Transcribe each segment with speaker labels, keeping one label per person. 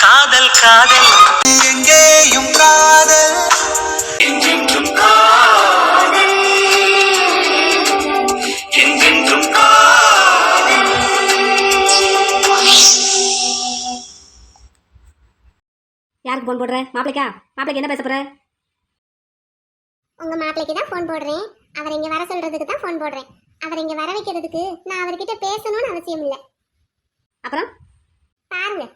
Speaker 1: காதல் காதல் எங்கேயும் காதல் என்றென்றும் காதல் என்றென்றும் காதல்.
Speaker 2: யாருக்கு போன் போடுற? மாப்பிளைக்கா? மாப்பிளைக்கு என்ன பேச போற?
Speaker 3: உங்க மாப்பிளைக்கு தான் போன் போடுறேன். அவர் இங்க வர சொல்றதுக்கு தான் போன் போடுறேன். அவர் இங்க வர வைக்கிறதுக்கு நான் அவர்கிட்ட பேசணும்னு அவசியம் இல்லை.
Speaker 2: அப்புறம்
Speaker 3: பாருங்க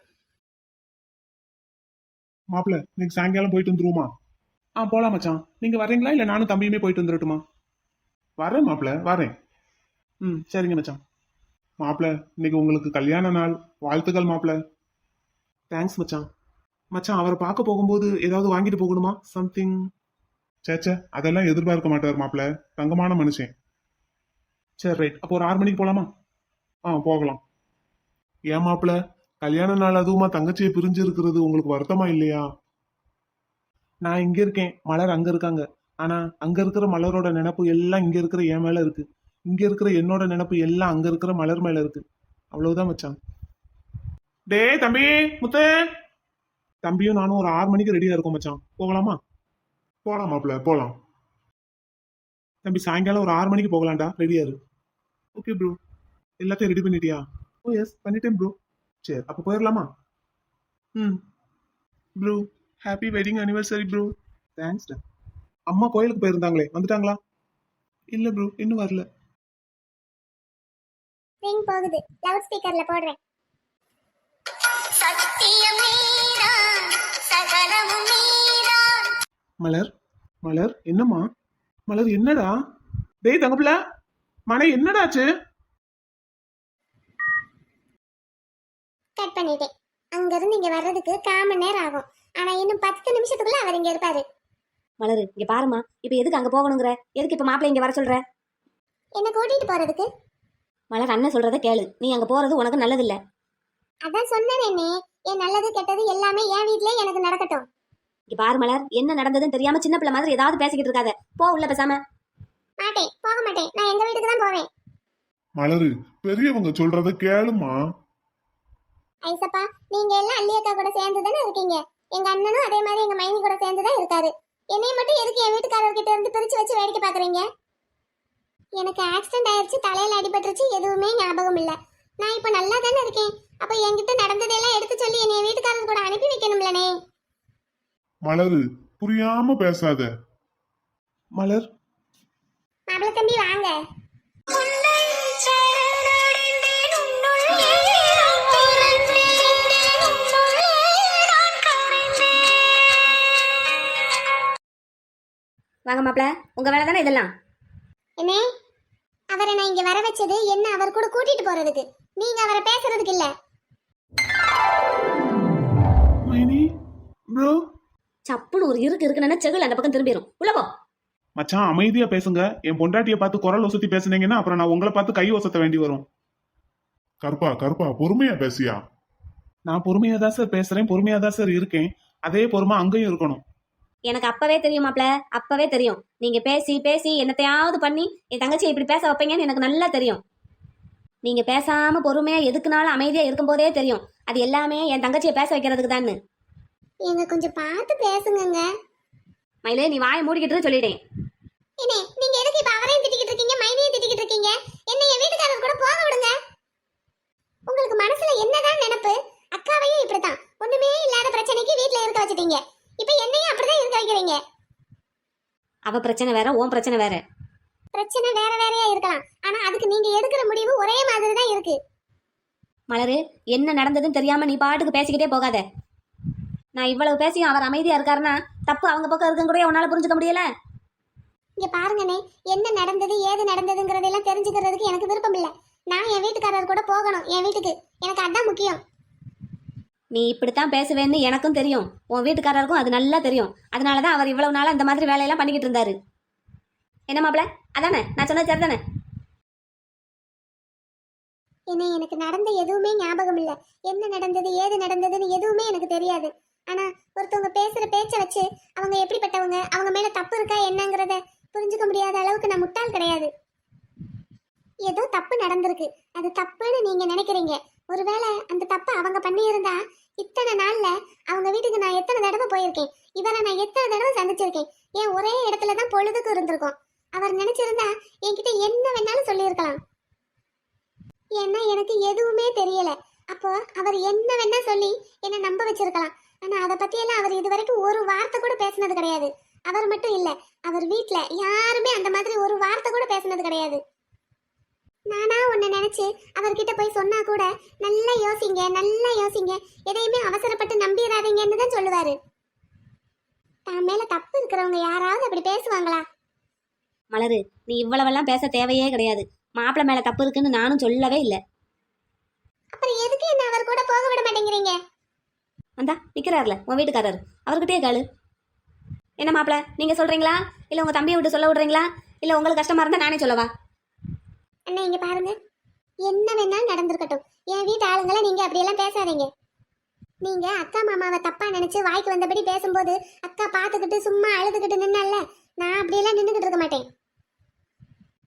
Speaker 4: மாப்பிள்ள, இன்னைக்கு சாயங்காலம் போயிட்டு வந்துருவோமா? போலாம் மச்சான். நீங்க வரீங்களா இல்ல நானும் தம்பியுமே போயிட்டு வந்துடட்டுமா? வரேன் மாப்பிள்ள, வரேன். சரிங்க மச்சான். மாப்பிள்ள, இன்னைக்கு உங்களுக்கு கல்யாண நாள். வாழ்த்துக்கள் மாப்பிள்ள. தேங்க்ஸ் மச்சான். மச்சான், அவரை பார்க்க போகும்போது ஏதாவது வாங்கிட்டு போகணுமா? சம்திங்? சேச்சே, அதெல்லாம் எதிர்பார்க்க மாட்டார் மாப்பிள்ள. தங்கமான மனுஷன். சரி, ரைட். அப்போ ஒரு 6 மணிக்கு போலாமா? போகலாம். ஏன் மாப்பிள்ள, கல்யாண நாள் அதுவுமா தங்கச்சியை பிரிஞ்சு இருக்கிறது உங்களுக்கு வருத்தமா இல்லையா? நான் இங்க இருக்கேன், மலர் அங்க இருக்காங்க. ஆனா அங்க இருக்கிற மலரோட நினைப்பு எல்லாம் இங்க இருக்கிற என் மேல இருக்கு. இங்க இருக்கிற என்னோட நினைப்பு எல்லாம் அங்க இருக்கிற மலர் மேல இருக்கு. அவ்வளவுதான் மச்சான். டேய் தம்பி, முத்து. தம்பியும் நானும் ஒரு 6 மணிக்கு ரெடியா இருக்கோம் மச்சான். போகலாமா? போலாம் மாப்பிள்ள, போலாம். தம்பி, சாயங்காலம் ஒரு 6 மணிக்கு போகலாம்டா. ரெடியா இரு. Okay bro. எல்லாத்தையும் ரெடி பண்ணிட்டியா? ஓ எஸ், பண்ணிட்டேன் ப்ரோ. சரி, அப்ப போயிடலாமா? Bro, happy wedding anniversary bro. Thanks டா. அம்மா கோயிலுக்கு போயிருந்தாங்களே, வந்துட்டாங்களா? இல்ல ப்ரோ, இன்னும் வரல.
Speaker 3: ரிங் போகுது, லவுட் ஸ்பீக்கர்ல போடுறேன். சத்தியம் நீதான், சகலமும் நீதான்.
Speaker 4: மலர், மலர், என்னம்மா? மலர், என்னடா? டேய் தங்கப்பிள்ள, மனை என்னடாச்சு?
Speaker 3: கட் பண்ணிட்டேன். அங்க இருந்து இங்க வர்றதுக்கு 1/4 மணி நேரம் ஆகும். ஆனா இன்னும் 10 நிமிஷத்துக்குள்ள அவர் இங்க இருப்பாரு.
Speaker 2: மலரு, இங்க பாருமா. இப்ப எதுக்கு அங்க போகணுங்கிற? எதுக்கு இப்ப மாப்பிள்ளை இங்க வர சொல்ற?
Speaker 3: என்ன கூட்டிட்டு போறதுக்கு?
Speaker 2: மலர், அண்ணன் சொல்றத கேளு. நீ அங்க போறது உனக்கு நல்லது இல்ல.
Speaker 3: அதான் சொன்னேனே, என் நல்லது கெட்டது எல்லாமே என் வீட்லயே எனக்கு நடக்கட்டும்.
Speaker 2: இங்க பாரு மலர், என்ன நடந்ததுன்னு தெரியாம சின்ன பிள்ளை மாதிரி ஏதாவது பேசிக்கிட்டு இருக்காத. போ உள்ள பேசாம.
Speaker 3: மாட்டேன், போக மாட்டேன். நான் எங்க வீட்டுக்கு தான் போவேன்.
Speaker 4: மலரு, பெரியவங்க சொல்றத கேளுமா.
Speaker 3: ஐசப்பா, நீங்க எல்லாம் அள்ளியக்கா கூட சேர்ந்து தானே இருக்கீங்க. எங்க அண்ணனும் அதே மாதிரி எங்க மைனி கூட சேர்ந்து தான் இருக்காரு. என்னைய மட்டும் எதுக்கு என் வீட்டுக்காரர்கிட்ட இருந்து பிரிச்சு வச்சு வேடிக்கை பாக்குறீங்க? எனக்கு ஆக்சிடென்ட் ஆயிடுச்சு, தலையில அடிபட்டுருச்சு, எதுவுமே ஞாபகம் இல்ல. நான் இப்ப நல்லா தானே இருக்கேன். அப்ப என்கிட்ட நடந்ததெல்லாம் எடுத்து சொல்லி என்னைய வீட்டுக்காரர் கூட அனுப்பி வைக்கணும்லனே.
Speaker 4: மலரு, புரியாம பேசாத. மலர்,
Speaker 3: மாப்பிள தம்பி வாங்க.
Speaker 2: வாங்க மாப்பிள்ள, உங்க வேலை தானே இதெல்லாம்.
Speaker 3: என்ன? அவரை நான் இங்க வர வச்சது என்ன அவர் கூட கூட்டிட்டு போறதுக்கு, நீங்க அவரை பேசுறதுக்கு இல்ல.
Speaker 4: மைனி ப்ரோ.
Speaker 2: சப்புன்னு ஒரு இருக்குன்னு செகுல் அந்த பக்கம் திரும்பிடும். உள்ள போ.
Speaker 4: மச்சான், அமைதியா பேசுங்க. என் பொண்டாட்டியை பார்த்து குரல் ஒசத்தி பேசுனீங்கன்னா அப்புறம் நான் உங்களை பார்த்து கை ஒசத்த வேண்டி வரும். கருப்பா கருப்பா, பொறுமையா பேசியா? நான் பொறுமையா தான் சார் பேசுறேன், பொறுமையா தான் சார் இருக்கேன். அதே பொறுமை அங்கேயும் இருக்கணும்.
Speaker 2: எனக்கு அப்பவே தெரியும் மாப்பிள்ள, அப்பவே தெரியும். நீங்க பேசி பேசி என்னத்தையாவது பண்ணி என் தங்கச்சியை இப்படி பேச வைப்பீங்கன்னு எனக்கு நல்லா தெரியும். நீங்க பேசாம பொறுமையா எதுக்குனாலும் அமைதியா இருக்கும் போதே தெரியும். அது எல்லாமே என் தங்கச்சியை பேச வைக்கிறதுக்கு தான்.
Speaker 3: நீங்க கொஞ்சம் பார்த்து பேசுங்கங்க.
Speaker 2: மயிலே, நீ வாயை மூடிக்கிட்டு சொல்லிட்டேன்.
Speaker 3: என்ன, நீங்க எதுக்கு இப்ப அவரையும் திட்டிக்கிட்டு இருக்கீங்க, மைனியும் திட்டிக்கிட்டு இருக்கீங்க? என்ன என் வீட்டுக்காரர் கூட போக விடுங்க. உங்களுக்கு மனசுல என்னதான் நினைப்பு? அக்காவையும் இப்படித்தான் ஒண்ணுமே இல்லாத பிரச்சனைக்கு வீட்டுல இருக்க வச்சுட்டீங்க. இப்ப என்னையும் அப்படிதான் இருக்க வைக்கிறீங்க.
Speaker 2: அவ பிரச்சனை வேற, உன் பிரச்சனை வேற.
Speaker 3: பிரச்சனை வேற வேறையா இருக்கலாம், ஆனா அதுக்கு நீங்க எடுக்கிற முடிவு ஒரே மாதிரி தான் இருக்கு.
Speaker 2: மலரு, என்ன நடந்ததுன்னு தெரியாம நீ பாட்டுக்கு பேசிக்கிட்டே போகாத. நான் இவ்வளவு பேசியும் அவர் அமைதியா இருக்காருன்னா தப்பு அவங்க பக்கம் இருக்குன்னு கூட உன்னால புரிஞ்சுக்க முடியல.
Speaker 3: இங்க பாருங்கண்ணே, என்ன நடந்தது ஏது நடந்ததுங்கிறதெல்லாம் தெரிஞ்சுக்கிறதுக்கு எனக்கு விருப்பம் இல்ல. நான் என் வீட்டுக்காரர் கூட போகணும், என் வீட்டுக்கு. எனக்கு அதான் முக்கியம்.
Speaker 2: நீ இப்படித்தான் பேசுவேன்னு எனக்கும் தெரியும், உன் வீட்டுக்காரருக்கும் அது நல்லா தெரியும். அதனாலதான் அவர் இவ்வளவு நாளா இந்த மாதிரி வேலையெல்லாம் பண்ணிக்கிட்டு இருந்தாரு. என்ன மாப்பிள்ள, அதானே நான் சொன்னது சரிதானே?
Speaker 3: என்ன, எனக்கு நடந்த எதுவுமே ஞாபகம் இல்ல. என்ன நடந்தது ஏது நடந்ததுன்னு எதுவுமே எனக்கு தெரியாது. ஆனா ஒருத்தவங்க பேசுற பேச்ச வச்சு அவங்க எப்படிப்பட்டவங்க, அவங்க மேல தப்பு இருக்கா என்னங்கறத புரிஞ்சுக்க முடியாத அளவுக்கு நான் முட்டாள் கிடையாது. ஏதோ தப்பு நடந்திருக்கு, அது தப்புன்னு நீங்க நினைக்கிறீங்க. ஒருவேளை அந்த தப்பு அவங்க பண்ணி இருந்தா இத்தனை நாள்ல அவங்க வீட்டுக்கு நான் எத்தனை தடவை போயிருக்கேன், இவரை நான் எத்தனை தடவை சந்திச்சிருக்கேன். ஏன் ஒரே இடத்துல தான் பொழுதுக்கு இருந்திருக்கோம். அவர் நினைச்சிருந்தா என்கிட்ட என்ன வேணாலும் சொல்லியிருக்கலாம். ஏன்னா எனக்கு எதுவுமே தெரியல. அப்போ அவர் என்ன வேணா சொல்லி என்ன நம்ப வச்சிருக்கலாம். ஆனா அதை பத்தியெல்லாம் அவர் இது வரைக்கும் ஒரு வார்த்தை கூட பேசினது கிடையாது. அவர் மட்டும் இல்ல, அவர் வீட்ல யாருமே அந்த மாதிரி ஒரு வார்த்தை கூட பேசினது கிடையாது. நானா உன்னை நினைச்சு அவர்கிட்ட போய் சொன்னா கூட நல்லா யோசிங்க, நல்லா யோசிங்க, எதையுமே அவசரப்பட்டு நம்பிடாதீங்கன்னு தான் சொல்லுவாரு. தான் மேல தப்பு இருக்கிறவங்க யாராவது அப்படி பேசுவாங்களா?
Speaker 2: மலரு, நீ இவ்வளவெல்லாம் பேச தேவையே கிடையாது. மாப்பிள்ளை மேல தப்பு இருக்குன்னு நானும் சொல்லவே இல்லை.
Speaker 3: அப்புறம் எதுக்கு என்ன அவர் கூட போக விட மாட்டேங்கிறீங்க?
Speaker 2: வந்தா நிக்கிறாருல உன் வீட்டுக்காரர், அவர்கிட்டயே கேளு. என்ன மாப்பிள்ளை, நீங்க சொல்றீங்களா இல்ல உங்க தம்பியை விட்டு சொல்ல விடுறீங்களா, இல்ல உங்களுக்கு கஷ்டமா இருந்தா நானே சொல்லவா?
Speaker 3: அண்ணா இங்க பாருங்க, என்ன வேணாலும் நடந்திருக்கட்டும், என் வீட்டு ஆளுங்களை நீங்க அப்படியெல்லாம் பேசாதீங்க. நீங்க அக்கா மாமாவை தப்பா நினைச்சு வாய்க்கு வந்தபடி பேசும்போது அக்கா பார்த்துக்கிட்டு சும்மா அழுதுகிட்டு நின்னால, நான் அப்படியெல்லாம் நின்றுகிட்டு இருக்க மாட்டேன்.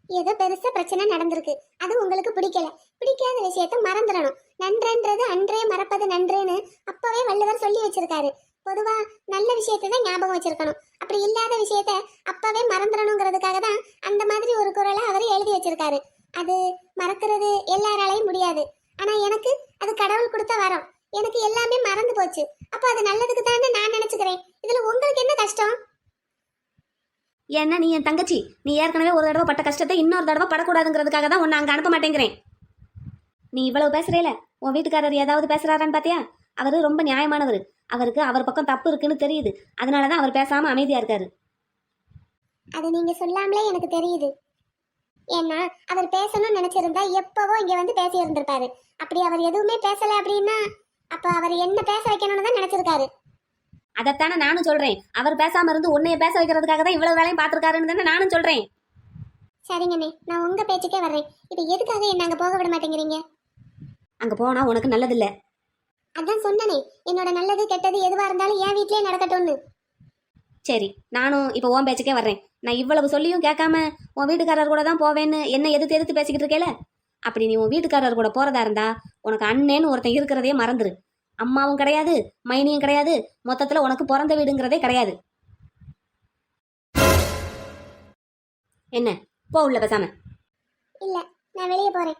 Speaker 3: ஏதோ பெருசா பிரச்சனை நடந்திருக்கு, அது உங்களுக்கு பிடிக்காத விஷயத்த மறந்துடணும். நன்றன்றது அன்றே மறப்பது நன்றுன்னு அப்பவே வள்ளுவர் சொல்லி வச்சிருக்காரு. பொதுவா நல்ல விஷயத்தை தான் ஞாபகம் வச்சிருக்கணும், அப்படி இல்லாத விஷயத்த அப்பவே மறந்துடணுங்கிறதுக்காக தான் அந்த மாதிரி ஒரு குறளை அவர் எழுதி வச்சிருக்காரு. அது மறக்கிறது எல்லாராலையும் முடியாது. ஆனா எனக்கு அது கடவுள் கொடுத்த வரம். எனக்கு எல்லாமே மறந்து போச்சு. அப்ப அது நல்லதுக்கு தானே நான் நினைச்சுக்கிறேன். இதுல உங்களுக்கு என்ன கஷ்டம்?
Speaker 2: ஏன்னா நீ என் தங்கச்சி, நீ ஏற்கனவே ஒரு தடவை பட்ட கஷ்டத்தை இன்னொரு தடவை படக்கூடாதுங்கிறதுக்காக தான் உன்னை அங்கே அனுப்ப மாட்டேங்கிறேன். நீ இவ்வளவு பேசுறேல, உன் வீட்டுக்காரர் ஏதாவது பேசுறாரான்னு பாத்தியா? அவரு ரொம்ப நியாயமானவர். அவருக்கு அவர் பக்கம் தப்பு இருக்குன்னு தெரியுது, அதனாலதான் அவர் பேசாம அமைதியா இருக்காரு.
Speaker 3: அது நீங்க சொல்லாமலே எனக்கு தெரியுது. ஏன்னா அவர் பேசணும்னு நினைச்சிருந்தா எப்பவோ இங்க வந்து பேசி இருந்திருப்பாரு. அப்படி அவர் எதுவுமே பேசல அப்படின்னா அப்ப அவர் என்ன பேச வைக்கணும்னு தான் நினைச்சிருக்காரு.
Speaker 2: அதைத்தானே நானும் சொல்றேன். அவர் பேசாம இருந்து உன்னைய பேச வைக்கிறதுக்காக தான் இவ்வளவு வேலையும் பார்த்திருக்காருன்னு தானே நானும் சொல்றேன்.
Speaker 3: சரிங்கண்ணே, நான் உங்க பேச்சுக்கே வர்றேன். இப்ப எதுக்காக என்ன அங்க போக விட மாட்டேங்கிறீங்க?
Speaker 2: அங்க போனா உனக்கு நல்லதில்ல.
Speaker 3: அதான் சொன்னனே, என்னோட நல்லது கெட்டது எதுவா இருந்தாலும் என் வீட்லயே நடக்கட்டும்னு.
Speaker 2: சரி, நானும் இப்போ உன் பேச்சுக்கே வர்றேன். நான் இவ்வளவு சொல்லியும் கேட்காம உன் வீட்டுக்காரர் கூட தான் போவேன்னு என்ன எதிர்த்து பேசிக்கிட்டு இருக்கேல. அப்படி நீ உன் வீட்டுக்காரர் கூட போறதா இருந்தா உனக்கு அண்ணேன்னு ஒருத்தன் இருக்கிறதையே மறந்துரு. அம்மாவும் கிடையாது, மைனியும் கிடையாது, மொத்தத்துல உனக்கு பிறந்த வீடுங்கிறதே கிடையாது. என்ன போ உள்ள பேசாம.
Speaker 3: இல்ல, நான் வெளியே போறேன்.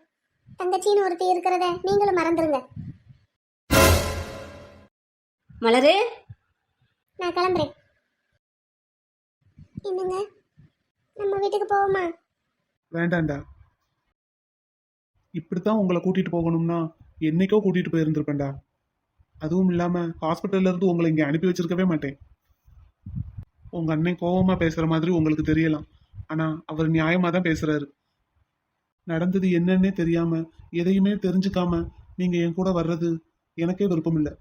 Speaker 3: தங்கச்சின்னு ஒருத்தி இருக்கிறத நீங்களும் மறந்துருங்க.
Speaker 2: மலரு,
Speaker 3: நான் கிளம்புறேன். என்னங்க, நம்ம வீட்டுக்கு போவோமா?
Speaker 4: வேண்டாண்டா. இப்படித்தான் உங்களை கூட்டிட்டு போகணும்னா என்னைக்கோ கூட்டிட்டு போயிருந்திருப்பேன்டா. அதுவும் இல்லாம ஹாஸ்பிட்டல்ல இருந்து உங்களை இங்க அனுப்பி வச்சிருக்கவே மாட்டேன். உங்க அண்ணன் கோவமா பேசுற மாதிரி உங்களுக்கு தெரியலாம், ஆனா அவர் நியாயமா தான் பேசுறாரு. நடந்தது என்னன்னே தெரியாம எதையுமே தெரிஞ்சுக்காம நீங்க என் கூட வர்றது எனக்கே விருப்பம் இல்லை.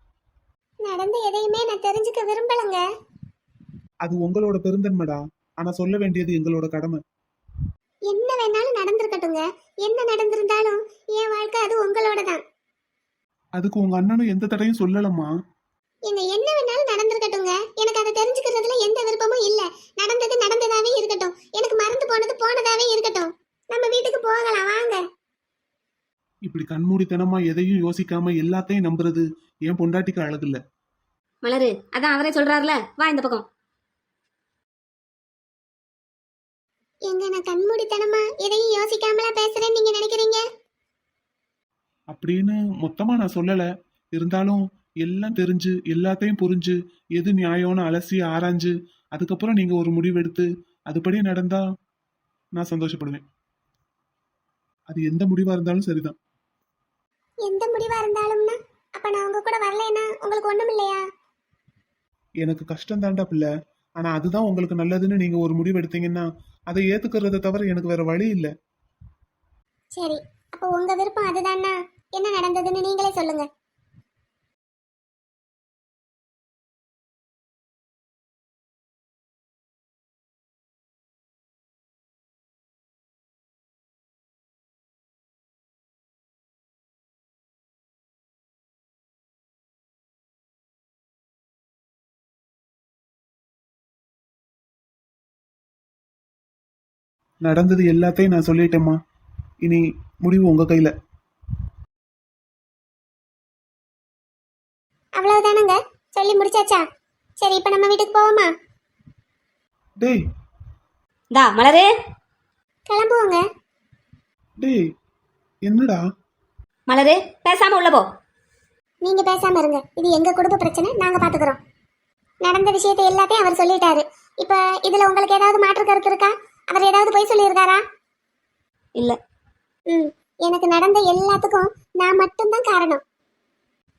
Speaker 3: நடந்த எதையுமே நான் தெரிஞ்சுக்க விரும்பலங்க.
Speaker 4: அது உங்களோட பெருந்தன்மைடா, ஆனா சொல்ல வேண்டியது எங்களோட கடமை.
Speaker 3: என்ன வேணாலும் நடந்திருக்கட்டுங்க, என்ன நடந்திருந்தாலும் என் வாழ்க்கை அது உங்களோட தான்.
Speaker 4: அதுக்கு உங்க அண்ணனும் எந்த தடையும் சொல்லலம்மா.
Speaker 3: எங்க என்ன வேணாலும் நடந்திருக்கட்டுங்க, எனக்கு அதை தெரிஞ்சுக்கிறதுல எந்த விருப்பமும் இல்ல. நடந்தது நடந்ததாவே இருக்கட்டும், எனக்கு மறந்து போனது போனதாவே இருக்கட்டும். நம்ம வீட்டுக்கு போகலாம் வாங்க.
Speaker 4: இப்படி கண்மூடித்தனமா எதையும் யோசிக்காம எல்லாத்தையும் நம்புறது என் பொண்டாட்டிக்கு அழகில்ல.
Speaker 2: மலரு, அதான் அவரே சொல்றாருல, வா இந்த பக்கம்.
Speaker 3: எங்க நான் கண்மூடித்தனமா எதையும் யோசிக்காமலா பேசுறேன்னு நீங்க நினைக்கிறீங்க?
Speaker 4: அப்படின்னு மொத்தமா நான் சொல்லல. இருந்தாலும் எல்லாம் தெரிஞ்சு எல்லாத்தையும் புரிஞ்சு எது நியாயம்னு அலசி ஆராய்ஞ்சு அதுக்கப்புறம் நீங்க ஒரு முடிவெடுத்து அதுபடி நடந்தா நான் சந்தோஷப்படுவேன். அது எந்த முடிவா இருந்தாலும் சரிதான்.
Speaker 3: எந்த முடிவா இருந்தாலும்னா அப்ப நான் உங்க கூட வரலைன்னா உங்களுக்கு ஒண்ணும் இல்லையா?
Speaker 4: எனக்கு கஷ்டம் தாண்டா பிள்ளை, ஆனா அதுதான் உங்களுக்கு நல்லதுன்னு நீங்க ஒரு முடிவு எடுத்தீங்கன்னா அதை ஏத்துக்கிறத தவிர எனக்கு வேற வழி இல்லை.
Speaker 3: சரி, அப்ப உங்க விருப்பம் அதுதானா? என்ன நடந்ததுன்னு நீங்களே சொல்லுங்க.
Speaker 4: நடந்தது எல்லாத்தையும் நான் சொல்லிட்டேம்மா, இனி முடிவு உங்க கையில.
Speaker 3: அவ்வளவுதானங்க, சொல்லி முடிச்சாச்சா? சரி, இப்ப நம்ம வீட்டுக்கு போவோமா?
Speaker 4: டேய்
Speaker 2: இந்தா மலரு.
Speaker 3: கிளம்புவோங்க.
Speaker 4: டேய் என்னடா?
Speaker 2: மலரு, பேசாம உள்ள போ.
Speaker 3: நீங்க பேசாம இருங்க, இது எங்க குடும்ப பிரச்சனை, நாங்க பாத்துக்கிறோம். நடந்த விஷயத்தை எல்லாத்தையும் அவர் சொல்லிட்டாரு. இப்ப இதுல உங்களுக்கு ஏதாவது மாற்று கருத்து இருக்கா? அவர் ஏதாவது பொய் சொல்லியிருக்காரா?
Speaker 2: இல்ல.
Speaker 3: எனக்கு நடந்த எல்லாத்துக்கும் நான் மட்டும்தான் காரணம்.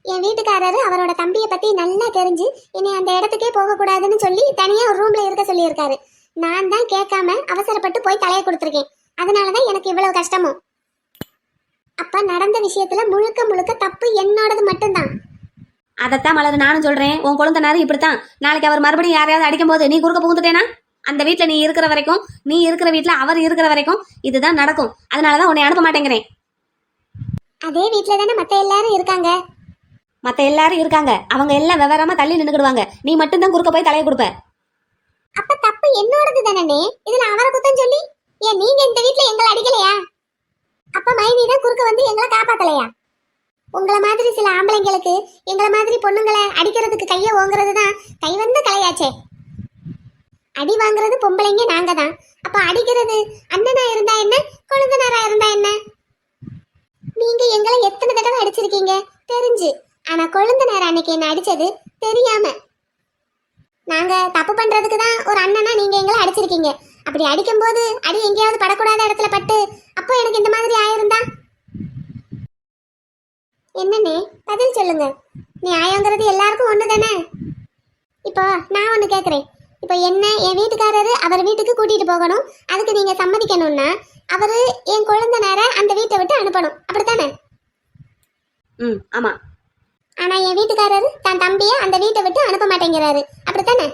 Speaker 3: என் வீட்டுக்காரரு அவரோட தம்பியை பத்தி நல்லா தெரிஞ்சு என்னை அந்த இடத்துக்கே போக கூடாதுன்னு சொல்லி தனியா ஒரு ரூம்ல இருக்க சொல்லியிருக்காரு. நான் தான் கேட்காம அவசரப்பட்டு போய் தலையை கொடுத்துருக்கேன். அதனாலதான் எனக்கு இவ்வளவு கஷ்டமும். அப்ப நடந்த விஷயத்துல முழுக்க முழுக்க தப்பு என்னோடது மட்டும்தான்.
Speaker 2: அதைத்தான் மலரு நானும் சொல்றேன். உன் குழந்தைனாரு இப்படித்தான். நாளைக்கு அவர் மறுபடியும் யாரையாவது அடிக்கும் போது நீ குறுக்க புகுந்துட்டேனா, அந்த வீட்டுல நீ இருக்கிற வரைக்கும், நீ இருக்கிற வீட்டுல அவர் இருக்கிற வரைக்கும் இதுதான் நடக்கும். அதனாலதான் உன்னை அனுப்ப மாட்டேங்கிறேன்.
Speaker 3: அதே வீட்டுல தானே மத்த எல்லாரும் இருக்காங்க.
Speaker 2: மத்த எல்லாரும் இருக்காங்க, அவங்க எல்லாம் விவரமா தள்ளி நின்னுக்கிடுவாங்க. நீ மட்டும்தான் குறுக்க போய் தலையை கொடுப்ப.
Speaker 3: அப்ப தப்பு என்னோடது தானே. இதுல அவரை குத்தம் சொல்லி ஏன் நீங்க இந்த வீட்டுல எங்களை அடிக்கலையா? அப்ப மைனி தான் குறுக்க வந்து எங்களை காப்பாத்தலையா? உங்களை மாதிரி சில ஆம்பளைங்களுக்கு எங்களை மாதிரி பொண்ணுங்களை அடிக்கிறதுக்கு கைய ஓங்குறது தான் கை வந்த கலையாச்சே. அடி வாங்குறது பொம்பளைங்க நாங்க தான். அப்ப அடிக்கிறது அண்ணனா இருந்தா என்ன, கொழுந்தனாரா இருந்தா என்ன? நீங்க எங்களை எத்தனை தடவை அடிச்சிருக்கீங்க தெரிஞ்சு. ஆனா கொழுந்தனார் அன்னைக்கு என்ன அடிச்சது தெரியாம. நாங்க தப்பு பண்றதுக்கு தான் ஒரு அண்ணனா நீங்க எங்களை அடிச்சிருக்கீங்க. அப்படி அடிக்கும் போது அடி எங்கேயாவது படக்கூடாத இடத்துல பட்டு அப்போ எனக்கு இந்த மாதிரி ஆயிருந்தா என்னன்னே பதில் சொல்லுங்க. நியாயங்கிறது எல்லாருக்கும் ஒண்ணு தானே. இப்போ நான் ஒண்ணு கேக்குறேன். இப்போ என்ன என் வீட்டுக்காரரு அவர் வீட்டுக்கு கூட்டிட்டு போகணும், அதுக்கு நீங்க சம்மதிக்கணும்னா அவரு என் குழந்தைனார அந்த வீட்டை விட்டு அனுப்பணும், அப்படித்தானே?
Speaker 2: ஆமா.
Speaker 3: ஆனா என் வீட்டுக்காரரு தன் தம்பிய அந்த வீட்டை விட்டு அனுப்ப மாட்டேங்கிறாரு, அப்படித்தானே?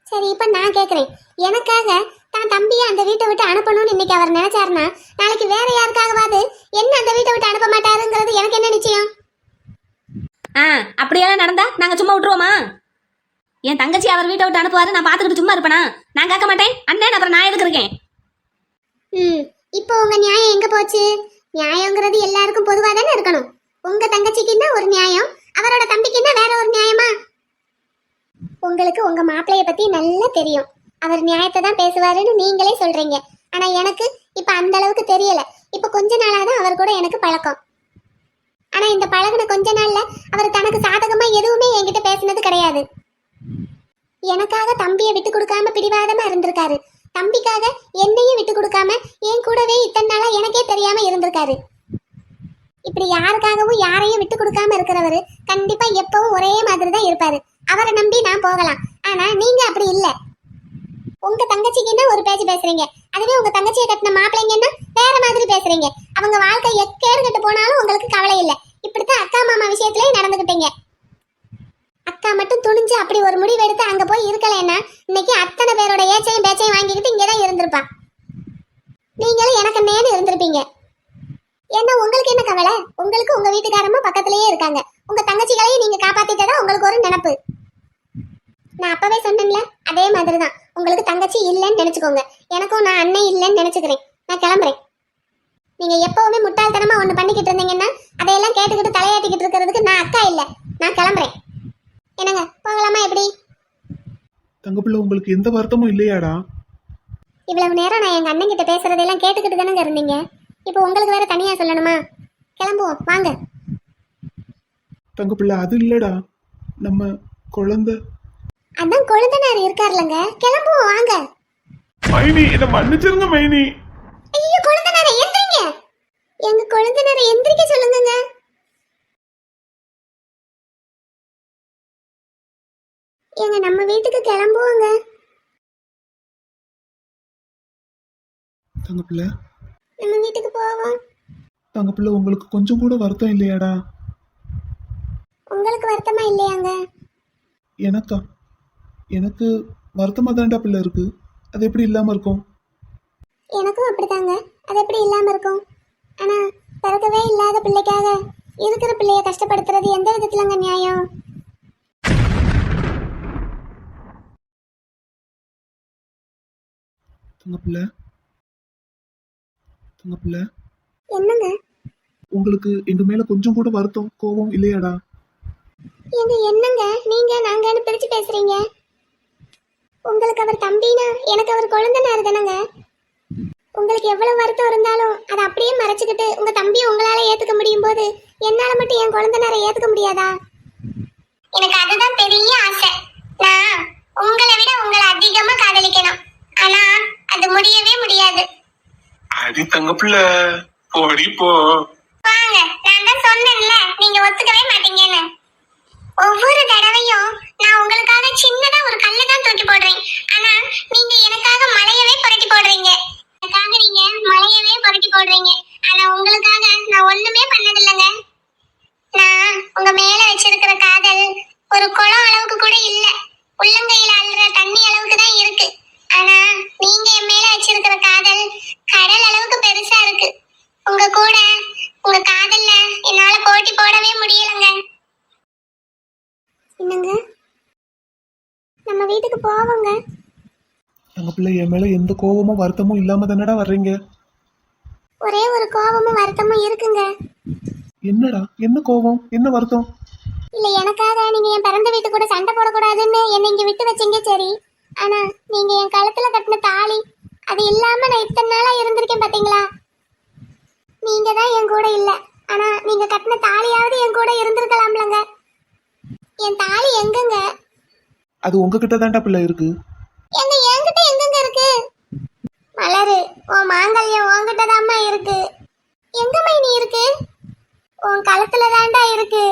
Speaker 3: சரி, இப்ப நான் கேக்குறேன். எனக்காக தான் தம்பியை அந்த வீட்டை விட்டு அனுப்பணும்னு இன்னைக்கு அவர் நினைச்சாருன்னா நாளைக்கு வேற யாருக்காகவாது என்ன அந்த வீட்டை விட்டு அனுப்ப மாட்டாருங்கிறது எனக்கு என்ன நிச்சயம்?
Speaker 2: அப்படியெல்லாம் நடந்தா நாங்க சும்மா விட்டுருவோமா? என் தங்கச்சி அவர் வீட்டை விட்டு அனுப்புவாரு, நான் பாத்துக்கிட்டு சும்மா இருப்பேனா? நான் கேட்க மாட்டேன் அண்ணன், அப்புறம் நான் எதுக்கு இருக்கேன்?
Speaker 3: இப்போ உங்க நியாயம் எங்க போச்சு? நியாயங்கிறது எல்லாருக்கும் பொதுவா தானே இருக்கணும். உங்க தங்கச்சிக்குன்னா ஒரு நியாயம், அவரோட தம்பிக்குன்னா வேற ஒரு நியாயமா? உங்களுக்கு உங்க மாப்பிள்ளைய பத்தி நல்லா தெரியும். அவர் நியாயத்தை தான் பேசுவாருன்னு நீங்களே சொல்றீங்க. ஆனா எனக்கு இப்ப அந்த அளவுக்கு தெரியல. இப்ப கொஞ்ச நாளாதான் அவர் கூட எனக்கு பழக்கம். ஆனா இந்த பழகுன கொஞ்ச நாள்ல அவர் தனக்கு சாதகமா எதுவுமே என்கிட்ட பேசினது கிடையாது. எனக்காக தம்பியை விட்டு கொடுக்காம பிடிவாதமா இருந்திருக்காரு. தம்பிக்காக என்னையும் விட்டு கொடுக்காம என் கூடவே இத்தனை நாளா எனக்கே தெரியாம இருந்திருக்காரு. இப்படி யாருக்காகவும் யாரையும் விட்டு கொடுக்காம இருக்கிறவரு கண்டிப்பா எப்பவும் ஒரே மாதிரி தான் இருப்பாரு. அவரை நம்பி நான் போகலாம். ஆனா நீங்க அப்படி இல்ல. உங்க தங்கச்சிக்குன்னா ஒரு பேச்சு பேசுறீங்க, அதுவே உங்க தங்கச்சியை கட்டின மாப்பிள்ளைங்கன்னா வேற மாதிரி பேசுறீங்க. அவங்க வாழ்க்கை எக்கேடு கட்டு போனாலும் உங்களுக்கு கவலை இல்லை. இப்படித்தான் அக்கா மாமா விஷயத்திலே நடந்துகிட்டீங்க. அக்கா மட்டும் துணிஞ்சு அப்படி ஒரு முடிவு எடுத்து அங்க போய் இருக்கலன்னா இன்னைக்கு அத்தனை பேரோட ஏச்சையும் பேச்சையும் வாங்கிக்கிட்டு இங்கதான் இருந்திருப்பா. நீங்களும் எனக்கு நேன்னு இருந்திருப்பீங்க. ஏன்னா உங்களுக்கு என்ன கவலை? உங்களுக்கு உங்க வீட்டுக்காரமும் பக்கத்திலேயே இருக்காங்க. உங்க தங்கச்சிகளையும் நீங்க காப்பாத்திட்டதா உங்களுக்கு ஒரு நினைப்பு. நான் அப்பவே சொன்னேன்ல, அதே மாதிரிதான் உங்களுக்கு தங்கச்சி இல்லைன்னு நினைச்சுக்கோங்க. எனக்கும் நான் அண்ணன் இல்லைன்னு நினைச்சுக்கிறேன். நான் கிளம்புறேன். நீங்க எப்பவுமே முட்டாள்தனமா ஒண்ணு பண்ணிக்கிட்டு இருந்தீங்கன்னா அதையெல்லாம் கேட்டுக்கிட்டு தலையாட்டிக்கிட்டு இருக்கிறதுக்கு நான் அக்கா இல்ல. நான் கிளம்புறேன். என்னங்க, போகலாமா? எப்படி
Speaker 4: தங்கப்பிள்ளை, உங்களுக்கு எந்த வருத்தமும் இல்லையாடா?
Speaker 3: இவ்வளவு நேரம் நான் எங்க அண்ணன் கிட்ட பேசுறதெல்லாம் கேட்டுக்கிட்டு தானங்க இருந்தீங்க. இப்போ உங்களுக்கு வேற தனியா சொல்லணுமா? கிளம்புவோம், வாங்க.
Speaker 4: தங்கப்பிள்ளை, அது இல்லடா, நம்ம குழந்தை.
Speaker 3: அதான் கொழுந்தனார் இருக்காருலங்க, கிளம்புவோம் வாங்க.
Speaker 4: மைனி, என்ன மன்னிச்சிருங்க மைனி.
Speaker 3: ஐயோ, கொழுந்தனாரை எந்திரிங்க. எங்க கொழுந்தனாரை எந்திரிக்க சொல்லுங்க. எங்க நம்ம வீட்டுக்கு கிளம்புவோங்க.
Speaker 4: தங்கப்பிள்ளை,
Speaker 3: நம்ம வீட்டுக்கு போவோம்.
Speaker 4: தங்கப்பிள்ளை, உங்களுக்கு கொஞ்சம் கூட வருத்தம் இல்லையாடா?
Speaker 3: உங்களுக்கு வருத்தமா இல்லையாங்க?
Speaker 4: எனக்கா? எனக்கு வருத்தமா தான்டா பிள்ளை இருக்கு. அது எப்படி இல்லாம இருக்கும்?
Speaker 3: எனக்கும் அப்படித்தாங்க. அது எப்படி இல்லாம இருக்கும்? ஆனா பிறக்கவே இல்லாத பிள்ளைக்காக இருக்கிற பிள்ளைய கஷ்டப்படுத்துறது எந்த விதத்துலங்க நியாயம்?
Speaker 4: தங்கப்பிள்ளை, தங்கப்பிள்ளை,
Speaker 3: என்னங்க?
Speaker 4: உங்களுக்கு எங்க மேல கொஞ்சம் கூட வருத்தம் கோபம் இல்லையாடா?
Speaker 3: இது என்னங்க நீங்க நாங்கன்னு பிரிச்சு பேசுறீங்க? உங்களுக்கு அவர் தம்பினா எனக்கு அவர் குழந்தைனாரு தானங்க. உங்களுக்கு எவ்வளவு வருத்தம் இருந்தாலும் அதை அப்படியே மறைச்சுக்கிட்டு உங்க தம்பியை உங்களால ஏத்துக்க முடியும் போது என்னால மட்டும் என் குழந்தைனாரை ஏத்துக்க முடியாதா? எனக்கு அதுதான் பெரிய ஆசை. நான் உங்களை விட உங்களை அதிகமா காதலிக்கணும். ஆனா அது முடியவே முடியாது.
Speaker 1: அடி தங்க பிள்ளை போடி போ.
Speaker 3: வாங்க, நான் தான் சொன்னேன்ல நீங்க ஒத்துக்கவே மாட்டீங்கன்னு. ஒவ்வொரு தடவையும் நான் உங்களுக்காக சின்னதா ஒரு கல்லை தான் தூக்கி போடுறேன். ஆனா நீங்க எனக்காக மலையவே புரட்டி போடுறீங்க. எனக்காக நீங்க மலையவே புரட்டி போடுறீங்க. ஆனா உங்களுக்காக நான் ஒண்ணுமே பண்ணதில்லைங்க. நான் உங்க மேல வச்சிருக்கிற காதல் ஒரு குளம் அளவுக்கு கூட இல்ல. உள்ளங்கையில அள்ளுற தண்ணி அளவுக்கு தான் இருக்கு. ஆனா நீங்க என் மேல வச்சிருக்கிற காதல் கடல் அளவுக்கு பெருசா இருக்கு. உங்க கூட உங்க காதல்ல என்னால போட்டி போடவே முடியலங்க. என்னங்க, நம்ம வீட்டுக்கு போவோங்க.
Speaker 4: தங்க பிள்ளை என் மேல எந்த கோபமும் வருத்தமும் இல்லாம தானடா வர்றீங்க?
Speaker 3: ஒரே ஒரு கோபமும் வருத்தமும் இருக்குங்க.
Speaker 4: என்னடா, என்ன கோபம், என்ன வருத்தம்?
Speaker 3: இல்ல, எனக்காக நீங்க என் பிறந்த வீட்டு கூட சண்டை போடக்கூடாதுன்னு என்னை இங்க விட்டு வச்சீங்க சரி. ஆனா நீங்க என் கழுத்துல கட்டின தாலி அது இல்லாம நான் இத்தனை நாளா இருந்திருக்கேன் பாத்தீங்களா? நீங்க தான் என் கூட இல்ல. ஆனா நீங்க கட்டின தாலியாவது என் கூட இருந்திருக்கலாம்லங்க. என் தாலி எங்கங்க?
Speaker 4: அது உங்ககிட்ட தான்டா பிள்ளை இருக்கு.
Speaker 3: எங்க என்கிட்ட எங்கங்க இருக்கு? மலரு, உன் மாங்கல்யம் உன்கிட்ட தாம்மா இருக்கு. எங்க மைனி இருக்கு? உன் கழுத்துல தாண்டா இருக்கு.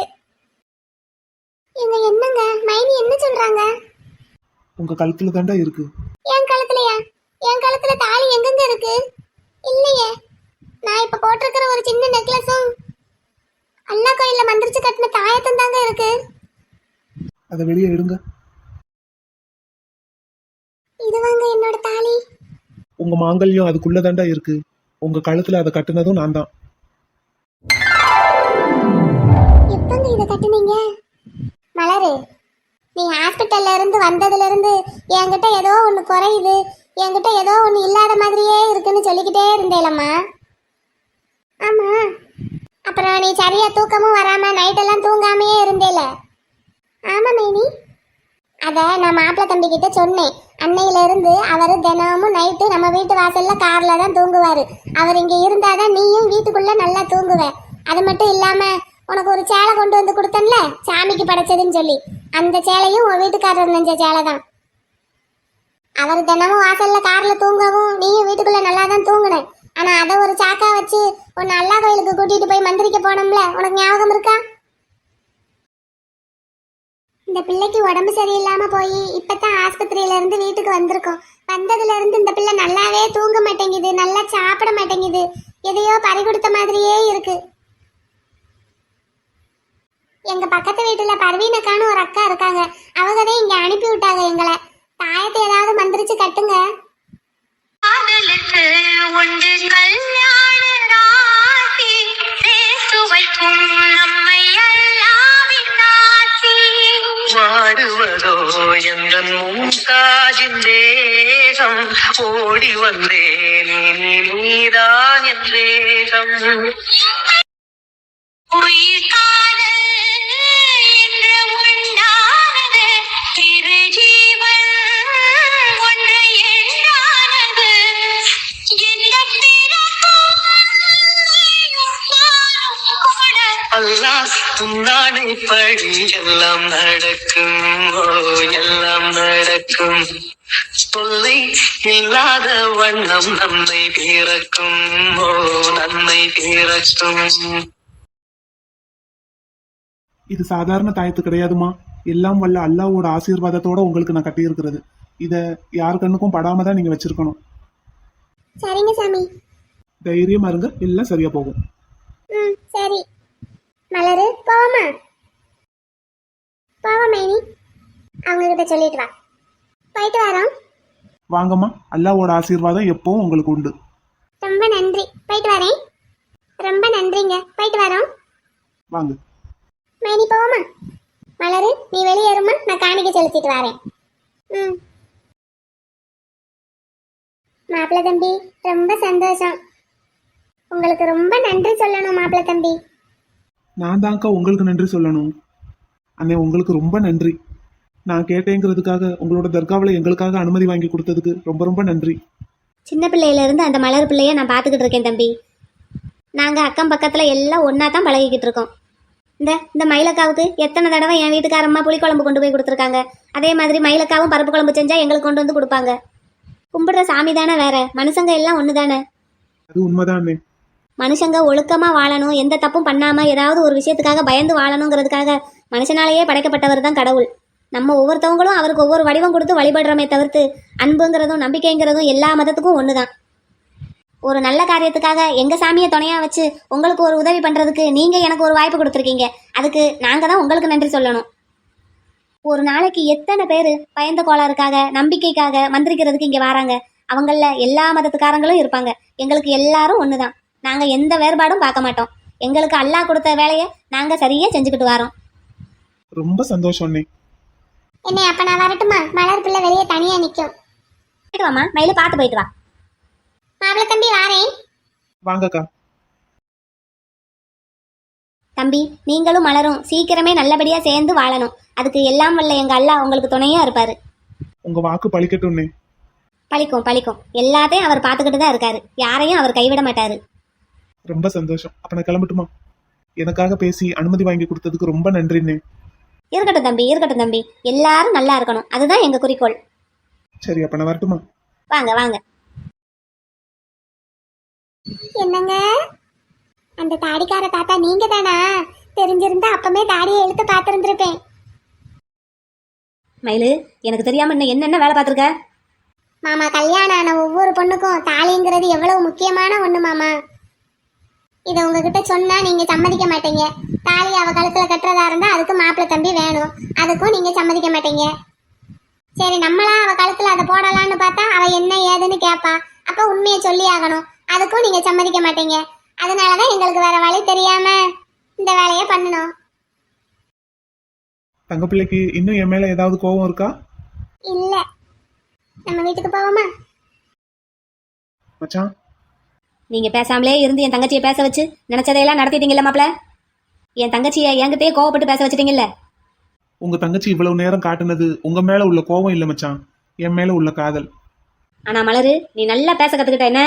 Speaker 3: எங்க என்னங்க மைனி என்ன சொல்றாங்க?
Speaker 4: உங்க கழுத்துல தான்டா இருக்கு.
Speaker 3: என் கழுத்துலயா? என் கழுத்துல தாலி எங்கங்க இருக்கு? இல்லையே. நான் இப்ப போட்டிருக்கிற ஒரு சின்ன நெக்லஸும் அண்ணா கோயில்ல மந்திரிச்சு கட்டின தாயத்தும் தாங்க இருக்கு.
Speaker 4: அதை வெளியே எடுங்க.
Speaker 3: இதுவாங்க என்னோட தாலி.
Speaker 4: உங்க மாங்கல்யம் அதுக்குள்ள தான்டா இருக்கு. உங்க கழுத்துல அதை கட்டுனதும் நான் தான்.
Speaker 3: எப்பங்க இதை கட்டுனீங்க? மலரு, நீ ஹாஸ்பிட்டல்ல இருந்து வந்ததுல இருந்து என்கிட்ட ஏதோ ஒண்ணு குறையுது, என்கிட்ட ஏதோ ஒண்ணு இல்லாத மாதிரியே இருக்குன்னு சொல்லிக்கிட்டே இருந்தேலம்மா. ஆமா, அப்புறம் நீ சரியா தூக்கமும் வராம நைட்டெல்லாம் தூங்காமையே இருந்தேல. ஆமா மேனி, அத நான் மாப்பிள்ள தம்பி கிட்ட சொன்னேன். அன்னையில இருந்து அவரு தினமும் நைட்டு நம்ம வீட்டு வாசல்ல கார்ல தான் தூங்குவாரு. அவர் இங்க இருந்தாதான் நீயும் வீட்டுக்குள்ள நல்லா தூங்குவ. அது மட்டும் இல்லாம உனக்கு ஒரு சேலை கொண்டு வந்து கொடுத்தேன்ல சாமிக்கு படைச்சதுன்னு சொல்லி, அந்த சேலையும் உன் வீட்டுக்காரர் நெஞ்ச சேலை தான். அவர் தினமும் வாசல்ல கார்ல தூங்கவும் நீயும் வீட்டுக்குள்ள நல்லா தான் தூங்குன. ஆனா அதை ஒரு சாக்கா வச்சு உன்னை அல்லா கோயிலுக்கு கூட்டிட்டு போய் மந்திரிக்க போனோம்ல, உனக்கு ஞாபகம் இருக்கா? இந்த பிள்ளைக்கு உடம்பு சரியில்லாம போய் இப்பதான் ஆஸ்பத்திரியில இருந்து வீட்டுக்கு வந்திருக்கோம். வந்ததுல இருந்து இந்த பிள்ளை நல்லாவே தூங்க மாட்டேங்குது, நல்லா சாப்பிட மாட்டேங்குது, எதையோ பறி கொடுத்த மாதிரியே இருக்கு. எங்க பக்கத்து வீட்டுல பர்வீனக்கான்னு ஒரு அக்கா இருக்காங்க. அவங்கதான் இங்க அனுப்பி விட்டாங்க எங்களை. தாயத்தை ஏதாவது மந்திரிச்சு கட்டுங்க.
Speaker 1: காதலுக்கு ஒன்று கல்யாண ராசி சேர்த்து வைக்கும் நம்மை அல்லாவின் ஆசி. வாடுவதோ எந்தன் மும்தாஜின் தேகம், ஓடி வந்தேன் நீதான் என் தேகம். உயிர் காதல் என்று உண்டானது, திரு ஜீவன் ஒன்று என்றானது. எந்த அல்லாஹ் உன்னானை படி எல்லாம் நடக்கும், ஓ எல்லாம் நடக்கும். தொல்லை இல்லாத வண்ணம் நன்மை பிறக்கும், ஓ நன்மை பிறக்கும்.
Speaker 4: இது சாதாரண தாயத்து கிடையாதுமா. எல்லாம் வல்ல அல்லாவோட ஆசீர்வாதத்தோட உங்களுக்கு நான் கட்டியிருக்கிறது. இத யார் கண்ணுக்கும் படாம தான் நீங்க வச்சிருக்கணும்.
Speaker 3: சரிங்க சாமி.
Speaker 4: தைரியமா இருங்க, எல்லாம் சரியா போகும்.
Speaker 3: சரி மலரு, போவோமா? போவோம் மைனி. அவங்க கிட்ட சொல்லிட்டு வா. போயிட்டு வரோம்.
Speaker 4: வாங்கம்மா, அல்லாவோட ஆசீர்வாதம் எப்பவும் உங்களுக்கு உண்டு.
Speaker 3: ரொம்ப நன்றி, போயிட்டு வரேன். ரொம்ப நன்றிங்க, போயிட்டு வரோம்.
Speaker 4: வாங்க
Speaker 3: மைனி, போவோமா? மலரு, நீ வெளியேறுமா, நான் காணிக்க செலுத்திட்டு வரேன். மாப்பிள்ள தம்பி, ரொம்ப சந்தோஷம். உங்களுக்கு ரொம்ப நன்றி சொல்லணும் மாப்பிள்ள தம்பி.
Speaker 4: நான் தான்க்கா உங்களுக்கு நன்றி சொல்லணும். அண்ணே உங்களுக்கு ரொம்ப நன்றி. நான் கேட்டேங்கிறதுக்காக உங்களோட தர்காவில் எங்களுக்காக அனுமதி வாங்கி கொடுத்ததுக்கு ரொம்ப ரொம்ப நன்றி.
Speaker 2: சின்ன பிள்ளையிலேருந்து அந்த மலர் பிள்ளைய நான் பார்த்துக்கிட்டு இருக்கேன் தம்பி. நாங்கள் அக்கம் பக்கத்தில் எல்லாம் ஒன்றா தான் பழகிக்கிட்டு இருக்கோம். இந்த மயிலக்காவுக்கு எத்தனை தடவை என் வீட்டுக்காரம்மா புளிக்குழம்பு கொண்டு போய் கொடுத்துருக்காங்க. அதே மாதிரி மயிலக்காவும் பருப்பு குழம்பு செஞ்சால் எங்களுக்கு கொண்டு வந்து கொடுப்பாங்க. கும்பிடுற சாமி தானே வேற, மனுஷங்க எல்லாம் ஒன்று தானே.
Speaker 4: அது உண்மைதான் அண்ணே.
Speaker 2: மனுஷங்க ஒழுக்கமாக வாழணும், எந்த தப்பும் பண்ணாமல் ஏதாவது ஒரு விஷயத்துக்காக பயந்து வாழணுங்கிறதுக்காக மனுஷனாலேயே படைக்கப்பட்டவர் தான் கடவுள். நம்ம ஒவ்வொருத்தவங்களும் அவருக்கு ஒவ்வொரு வடிவம் கொடுத்து வழிபடுறோமே தவிர்த்து அன்புங்கிறதும் நம்பிக்கைங்கிறதும் எல்லா மதத்துக்கும் ஒன்று தான். ஒரு நல்ல காரியத்துக்காக எங்கள் சாமியை துணையாக வச்சு உங்களுக்கு ஒரு உதவி பண்ணுறதுக்கு நீங்கள் எனக்கு ஒரு வாய்ப்பு கொடுத்துருக்கீங்க. அதுக்கு நாங்கள் தான் உங்களுக்கு நன்றி சொல்லணும். ஒரு நாளைக்கு எத்தனை பேர் பயந்த கோளாறுக்காக நம்பிக்கைக்காக மந்திரிக்கிறதுக்கு இங்கே வராங்க. அவங்களில் எல்லா மதத்துக்காரங்களும் இருப்பாங்க. எங்களுக்கு எல்லாரும் ஒன்று தான். நாங்கள் எந்த வேறுபாடும் பார்க்க மாட்டோம். எங்களுக்கு அல்லாஹ் கொடுத்த வேலையை நாங்கள் சரியாக செஞ்சுக்கிட்டு வரோம்.
Speaker 4: ரொம்ப சந்தோஷம் அண்ணே.
Speaker 3: என்னை அப்ப நான் வரட்டுமா? மலர் பிள்ளை வெளியே தனியா நிக்கும்.
Speaker 2: போயிட்டு வாமா, மயில பார்த்து போயிட்டு வா.
Speaker 3: மாப்பிள்ள தம்பி வாரேன்.
Speaker 4: வாங்கக்கா.
Speaker 2: தம்பி, நீங்களும் மலரும் சீக்கிரமே நல்லபடியாக சேர்ந்து வாழணும். அதுக்கு எல்லாம் வல்ல எங்கள் அல்லாஹ் உங்களுக்கு துணையாக இருப்பார்.
Speaker 4: உங்க வாக்கு பழிக்கட்டும்னே.
Speaker 2: பழிக்கும் பழிக்கும். எல்லாத்தையும் அவர் பார்த்துக்கிட்டு தான் இருக்காரு. யாரையும் அவர் கைவிட மாட்டார்.
Speaker 4: ரொம்ப சந்தோஷம். அப்ப நான் கிளம்பட்டுமா? எனக்காக பேசி அனுமதி வாங்கி கொடுத்ததுக்கு ரொம்ப நன்றிண்ணே.
Speaker 2: இருக்கட்டும் தம்பி, இருக்கட்டும் தம்பி. எல்லாரும் நல்லா இருக்கணும், அதுதான் எங்கள் குறிக்கோள்.
Speaker 4: சரி, அப்ப நான் வரட்டுமா?
Speaker 2: வாங்க வாங்க.
Speaker 3: என்னங்க, அந்த தாடிக்கார தாத்தா நீங்க தானா? தெரிஞ்சிருந்தா அப்பமே தாடியை இழுத்து பார்த்திருந்திருப்பேன்.
Speaker 2: மயிலு, எனக்கு தெரியாம இன்னும் என்னென்ன வேலை பார்த்துருக்க?
Speaker 3: மாமா, கல்யாணம் ஆன ஒவ்வொரு பொண்ணுக்கும் தாலிங்கிறது எவ்வளவு முக்கியமான ஒண்ணு மாமா. இதை உங்ககிட்ட சொன்னா நீங்க சம்மதிக்க மாட்டீங்க. தாலி அவ கழுத்துல கட்டுறதா இருந்தா அதுக்கு மாப்பிள்ளை தம்பி வேணும். அதுக்கும் நீங்க சம்மதிக்க மாட்டீங்க. சரி, நம்மளா அவ கழுத்துல அதை போடலான்னு பார்த்தா அவ என்ன ஏதுன்னு கேட்பா. அப்ப உண்மையை சொல்லி ஆகணும். அதுக்கும் நீங்க சம்மதிக்க மாட்டீங்க. அதனாலதான் எங்களுக்கு வேற வழி தெரியாம இந்த வேலையை பண்ணணும்.
Speaker 4: தங்க பிள்ளைக்கு இன்னும் என் மேல ஏதாவது கோபம் இருக்கா?
Speaker 3: இல்ல. நம்ம வீட்டுக்கு போவோமா?
Speaker 4: மச்சான்,
Speaker 2: நீங்க பேசாமலே இருந்து என் தங்கச்சியை பேச வச்சு நினைச்சதையெல்லாம் நடத்திட்டீங்கல்ல மாப்பிள. என் தங்கச்சியை என்கிட்டயே கோவப்பட்டு பேச வச்சுட்டீங்கல்ல.
Speaker 4: உங்க தங்கச்சி இவ்வளவு நேரம் காட்டுனது உங்க மேல உள்ள கோபம் இல்ல மச்சான், என் மேல உள்ள காதல்.
Speaker 2: ஆனா மலரு, நீ நல்லா பேச கத்துக்கிட்ட.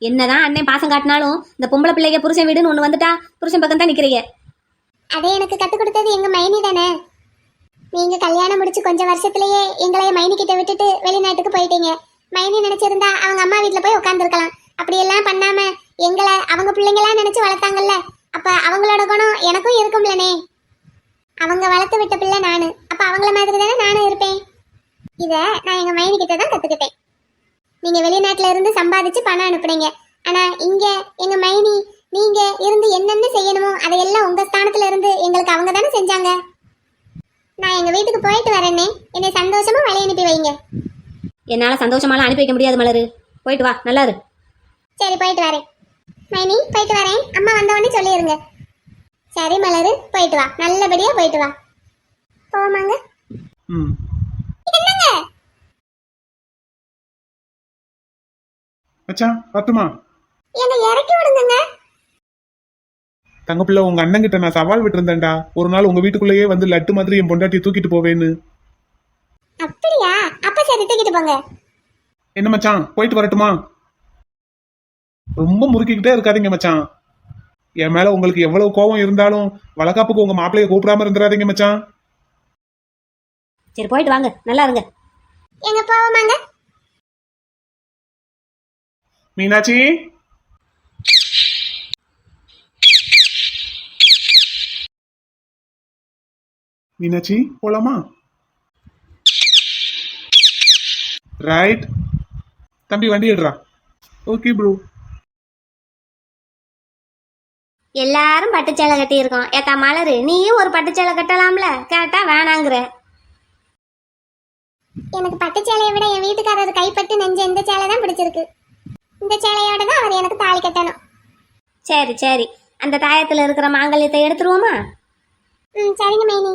Speaker 2: என்னதான் அண்ணன் பாசம் காட்டினாலும் இந்த பொம்பளை பிள்ளைங்க புருஷன் வீடுன்னு ஒண்ணு வந்துட்டா புருஷன் பக்கம் தான் நிக்கிறீங்க.
Speaker 3: அதே எனக்கு கத்து கொடுத்தது எங்க மைனி தானே. நீங்க கல்யாணம் முடிச்சு கொஞ்சம் வருஷத்துலயே எங்களைய மைனி கிட்ட விட்டுட்டு வெளிநாட்டுக்கு போயிட்டீங்க. மைனி நினைச்சிருந்தா அவங்க அம்மா வீட்டுல போய் உட்காந்துருக்கலாம். அப்படியெல்லாம் பண்ணாம எங்களை அவங்க பிள்ளைங்களா நினைச்சு வளர்த்தாங்கல்ல. அப்ப அவங்களோட குணம் எனக்கும் இருக்கும்லனே. அவங்க வளர்த்து விட்ட பிள்ளை நானு. அப்ப அவங்கள மாதிரி தானே நானும் இருப்பேன். இத நான் எங்க மைனி கிட்ட தான் கத்துக்கிட்டேன். நீங்க வெளிநாட்டுல இருந்து சம்பாதிச்சு பணம் அனுப்புனீங்க. ஆனா இங்க எங்க மைனி நீங்க இருந்து என்னென்ன செய்யணுமோ அதையெல்லாம் உங்க ஸ்தானத்துல இருந்து எங்களுக்கு அவங்க தானே செஞ்சாங்க. நான் எங்க வீட்டுக்கு போயிட்டு வரேன்னே. என்னை சந்தோஷமா வழி அனுப்பி வைங்க.
Speaker 2: என்னால சந்தோஷமாலாம் அனுப்பி வைக்க முடியாது மலரு. போயிட்டு வா, நல்லா இரு.
Speaker 3: சரி, போயிட்டு வரேன். மைனி, போயிட்டு வரேன். அம்மா வந்தவொடனே சொல்லிடுங்க. சரி மலரு, போயிட்டு வா. நல்லபடியா போயிட்டு வா. போமாங்க. என்னங்க
Speaker 4: மச்சான், பத்துமா?
Speaker 3: என்ன இறக்கி விடுங்க.
Speaker 4: தங்க பிள்ளை, உங்க அண்ணன் கிட்ட நான் சவால் விட்டுருந்தேன்டா. ஒரு நாள் உங்க வீட்டுக்குள்ளேயே வந்து லட்டு மாதிரி என் பொண்டாட்டியை தூக்கிட்டு போவேன்னு.
Speaker 3: அப்படியா? அப்ப சரி, தூக்கிட்டு போங்க.
Speaker 4: என்ன மச்சான், போயிட்டு வரட்டுமா? ரொம்ப முறுக்கிக்கிட்டே இருக்காதீங்க மச்சான். என் மேல உங்களுக்கு எவ்வளவு கோபம் இருந்தாலும் வளகாப்புக்கு உங்க மாப்பிள்ளைய கூப்பிடாம இருந்துடாதீங்க மச்சான்.
Speaker 2: சரி, போயிட்டு வாங்க, நல்லா இருங்க.
Speaker 3: எங்க போவோமாங்க?
Speaker 4: மீனாட்சி, மீனாட்சி, போலாமா? ரைட். தம்பி, வண்டி எடுறா. Okay bro.
Speaker 2: எல்லாரும் பட்டுச்சேலை கட்டி இருக்கோம். ஏத்தா மலரு, நீயும் ஒரு பட்டுச்சேலை கட்டலாம்ல? கேட்டா வேணாங்கிற.
Speaker 3: எனக்கு பட்டு சேலையை விட என் வீட்டுக்காரர் கைப்பட்டு நெஞ்ச இந்த சேலை தான் பிடிச்சிருக்கு. இந்த சேலையோட தான் அவர் எனக்கு தாலி கட்டணும்.
Speaker 2: சரி சரி, அந்த தாயத்துல இருக்கிற மாங்கல்யத்தை எடுத்துருவோமா?
Speaker 3: சரிங்க மைனி.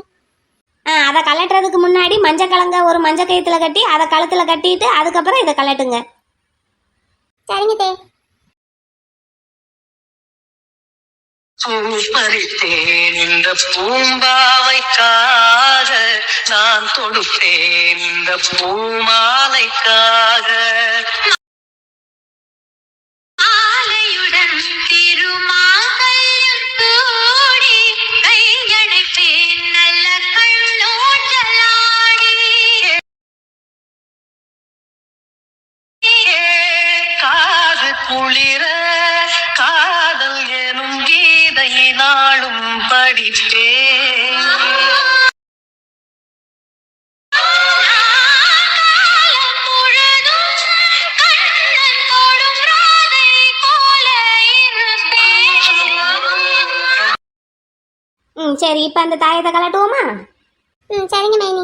Speaker 2: அதை கலட்டுறதுக்கு முன்னாடி மஞ்சள் கலங்க ஒரு மஞ்சள் கயித்துல கட்டி அதை கழுத்துல கட்டிட்டு அதுக்கப்புறம் இதை கலட்டுங்க.
Speaker 3: சரிங்க தே.
Speaker 5: பூ பறித்தேன் இந்த பூம்பாவைக்காக, நான் தொடுத்தேன் இந்த பூமாலைக்காக. ஆலையுடன் திருமாங்கல்யம் கூடி, கையணைப்பேன் நல்ல கண்ணோட்டலாடி. காது குளிர காதல் எனும் கீதை நாளும் படிப்பேன்.
Speaker 2: சரி இப்ப அந்த தாயத்தை கலட்டுவோமா?
Speaker 3: சரிங்க மைனி.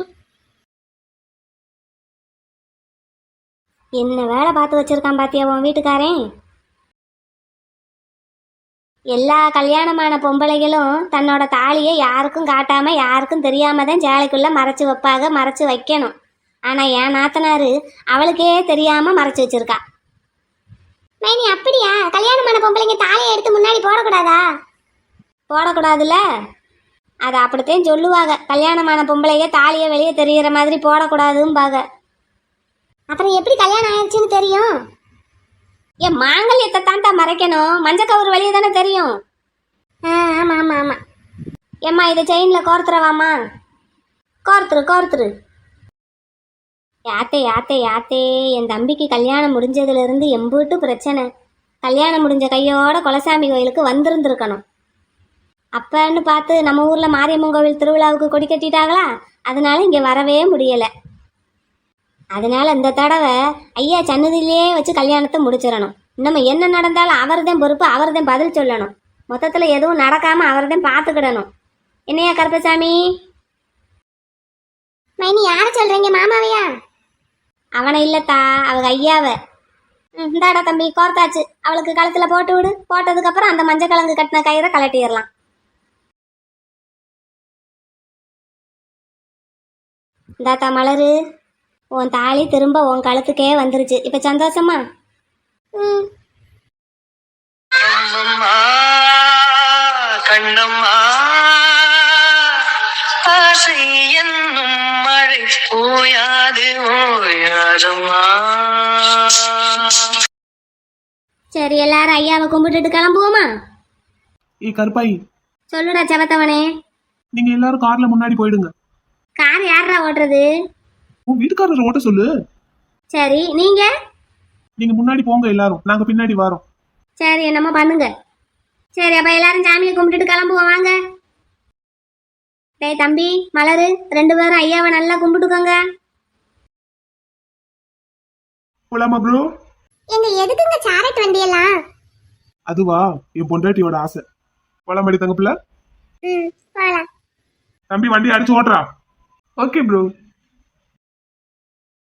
Speaker 2: என்ன வேலை பார்த்து வச்சிருக்கான் பாத்தியா உன் வீட்டுக்காரன்? எல்லா கல்யாணமான பொம்பளைகளும் தன்னோட தாலியை யாருக்கும் காட்டாம யாருக்கும் தெரியாம தான் சேலைக்குள்ள மறைச்சு வைப்பாங்க, மறைச்சு வைக்கணும். ஆனா என் நாத்தனாரு அவளுக்கே தெரியாம மறைச்சு வச்சிருக்கா.
Speaker 3: மைனி அப்படியா? கல்யாணமான பொம்பளைங்க தாலியை எடுத்து முன்னாடி போடக்கூடாதா?
Speaker 2: போடக்கூடாதுல்ல, அதை அப்படித்தான் சொல்லுவாங்க. கல்யாணமான பொம்பளைய தாலியை வெளியே தெரிகிற மாதிரி போடக்கூடாதும்பாங்க.
Speaker 3: அப்புறம் எப்படி கல்யாணம் ஆயிடுச்சுன்னு தெரியும்?
Speaker 2: என் மாங்கல்யத்தை தான்டா மறைக்கணும், மஞ்சக்கவுறு வெளியே தானே தெரியும்.
Speaker 3: ஆமா ஆமா ஆமா.
Speaker 2: ஏம்மா இதை செயின்ல கோர்த்துறவாம்மா, கோர்த்துரு. யாத்தே யாத்தே யாத்தே, என் தம்பிக்கு கல்யாணம் முடிஞ்சதுல இருந்து எம்பூட்டு பிரச்சனை. கல்யாணம் முடிஞ்ச கையோட குலசாமி கோயிலுக்கு வந்திருந்துருக்கணும். அப்பன்னு பார்த்து நம்ம ஊர்ல மாரியம்மன் கோவில் திருவிழாவுக்கு கொடி கட்டிட்டாங்களா, அதனால இங்க வரவே முடியல. அதனால இந்த தடவை ஐயா சன்னதியிலே வச்சு கல்யாணத்தை முடிச்சிடணும். இன்னும் என்ன நடந்தாலும் அவர்தான் பொறுப்பு, அவர்தான் பதில் சொல்லணும். மொத்தத்துல எதுவும் நடக்காம அவர்தான் பார்த்துக்கிடணும். என்னையா கருப்பசாமி?
Speaker 3: மைனி யார சொல்றீங்க? மாமாவையா?
Speaker 2: அவனை இல்லத்தா, அவங்க ஐயாவை. இந்தாடா தம்பி கோர்த்தாச்சு, அவளுக்கு கழுத்துல போட்டு விடு. போட்டதுக்கு அப்புறம் அந்த மஞ்சள் கிழங்கு கட்டின கயிறை கலட்டிடலாம். இந்தாத்தா மலரு, உன் தாலி திரும்ப உன் கழுத்துக்கே வந்துருச்சு. இப்ப சந்தோஷமா?
Speaker 5: கண்ணம்மா கண்ணம்மா, ஆசை என்னும் மழை ஓயாது ஓயாதம்மா.
Speaker 2: சரி எல்லாரும் ஐயாவை கும்பிட்டுட்டு கிளம்புவோமா?
Speaker 4: கருப்பாயி,
Speaker 2: சொல்லுடா செவத்தவனே.
Speaker 4: நீங்க எல்லாரும் கார்ல முன்னாடி போயிடுங்க.
Speaker 2: கார் யாரா ஓட்டுறது?
Speaker 4: உன் வீட்டுக்காரர் ஓட்ட சொல்லு.
Speaker 2: சரி நீங்க
Speaker 4: முன்னாடி போங்க, எல்லாரும் நாங்க பின்னாடி வரோம்.
Speaker 2: சரி என்னமோ பண்ணுங்க. சரி அப்ப எல்லாரும் சாமியை கும்பிட்டுட்டு கிளம்புவோம் வாங்க. டேய் தம்பி மலரு, 2 பேரும் ஐயாவை நல்லா கும்பிட்டுக்கோங்க.
Speaker 4: போலாமா ப்ரோ?
Speaker 3: எங்க எதுக்குங்க சாரட் வண்டி எல்லாம்?
Speaker 4: அதுவா என் பொண்டாட்டியோட ஆசை. போலாமாடி தங்க பிள்ளை?
Speaker 3: போலாம்.
Speaker 4: தம்பி வண்டி அடிச்சு ஓட்டுறா. Okay bro.